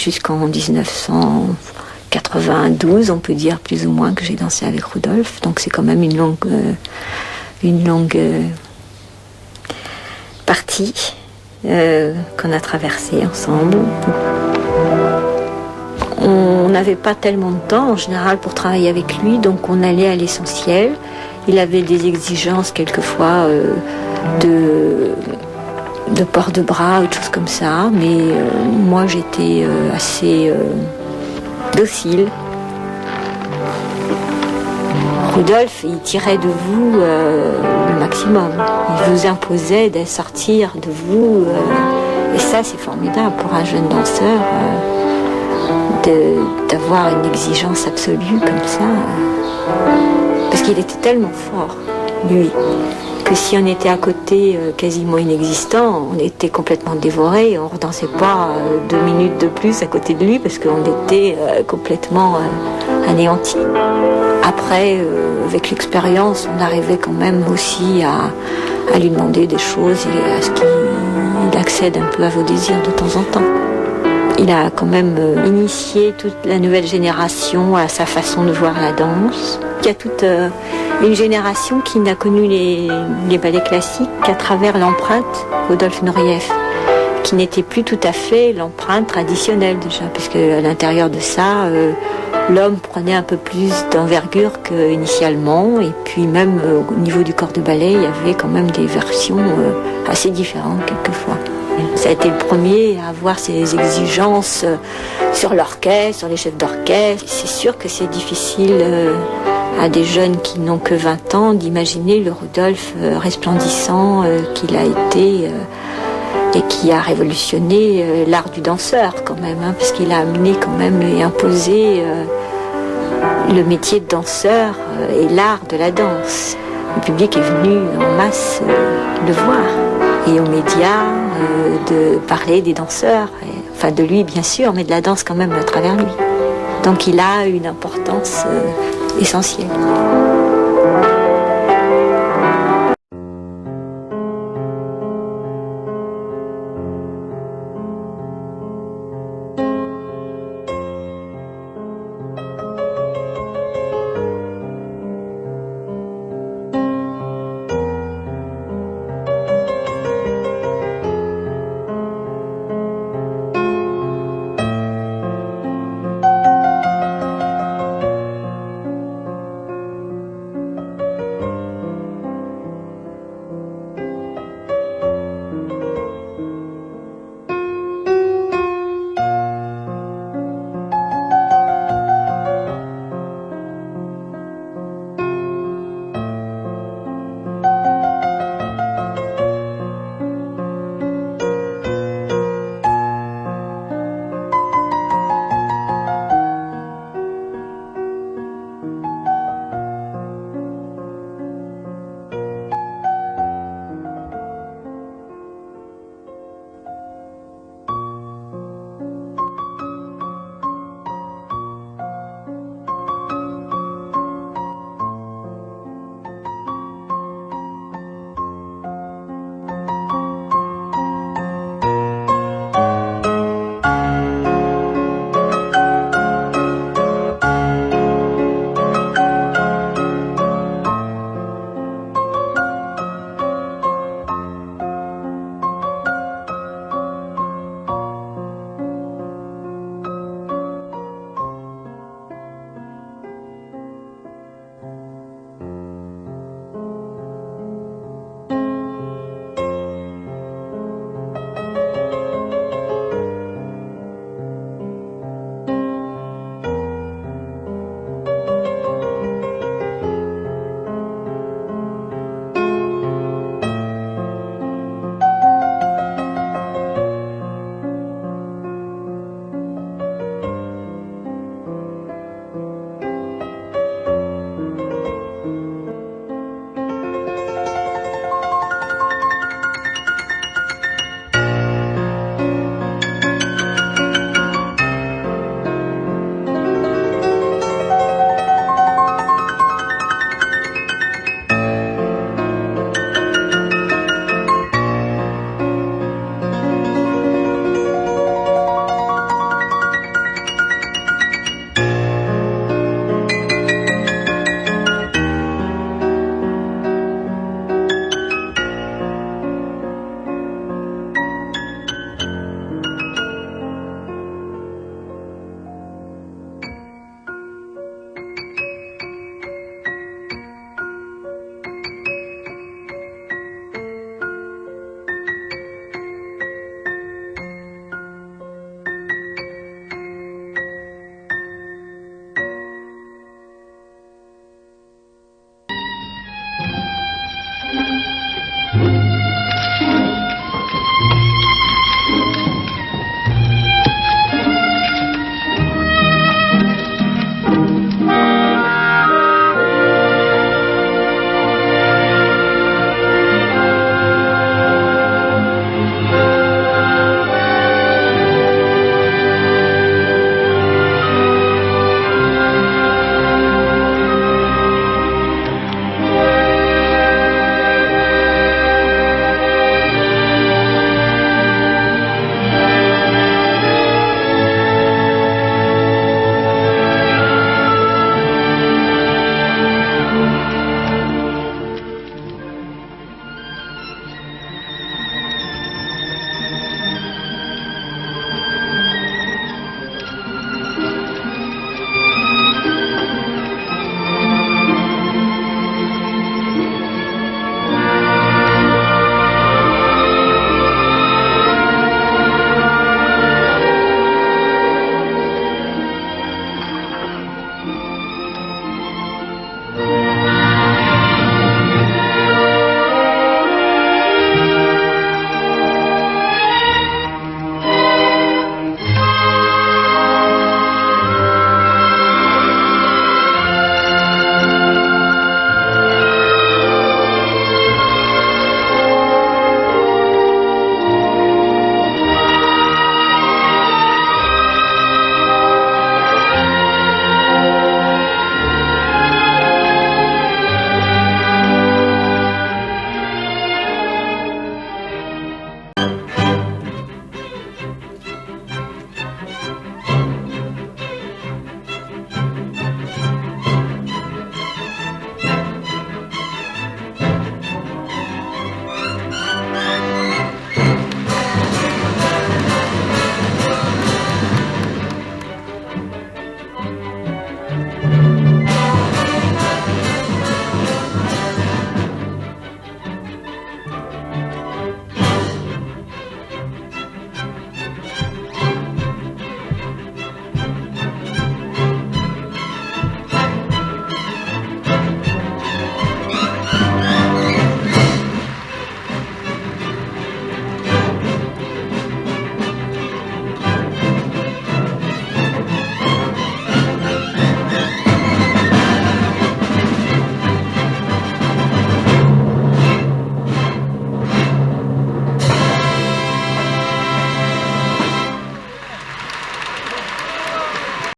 jusqu'en 1992, on peut dire plus ou moins que j'ai dansé avec Rudolf. Donc c'est quand même une longue partie qu'on a traversée ensemble. On n'avait pas tellement de temps en général pour travailler avec lui, donc on allait à l'essentiel. Il avait des exigences quelquefois de port de bras ou de choses comme ça, mais moi j'étais assez docile. Rudolf, il tirait de vous le maximum. Il vous imposait de sortir de vous, et ça c'est formidable pour un jeune danseur. D'avoir une exigence absolue comme ça, parce qu'il était tellement fort, lui, que si on était à côté quasiment inexistant, on était complètement dévoré, on ne redansait pas 2 minutes de plus à côté de lui, parce qu'on était complètement anéanti. Après, avec l'expérience, on arrivait quand même aussi à lui demander des choses et à ce qu'il accède un peu à vos désirs de temps en temps. Il a quand même initié toute la nouvelle génération à sa façon de voir la danse. Il y a toute une génération qui n'a connu les ballets classiques qu'à travers l'empreinte Rodolphe Nureyev, qui n'était plus tout à fait l'empreinte traditionnelle déjà, puisque à l'intérieur de ça, l'homme prenait un peu plus d'envergure qu'initialement, et puis même au niveau du corps de ballet, il y avait quand même des versions assez différentes quelquefois. Ça a été le premier à avoir ces exigences sur l'orchestre, sur les chefs d'orchestre. C'est sûr que c'est difficile à des jeunes qui n'ont que 20 ans d'imaginer le Rudolf resplendissant qu'il a été et qui a révolutionné l'art du danseur quand même, parce qu'il a amené quand même et imposé le métier de danseur et l'art de la danse. Le public est venu en masse le voir. Et aux médias, de parler des danseurs, enfin de lui bien sûr, mais de la danse quand même à travers lui. Donc il a une importance essentielle.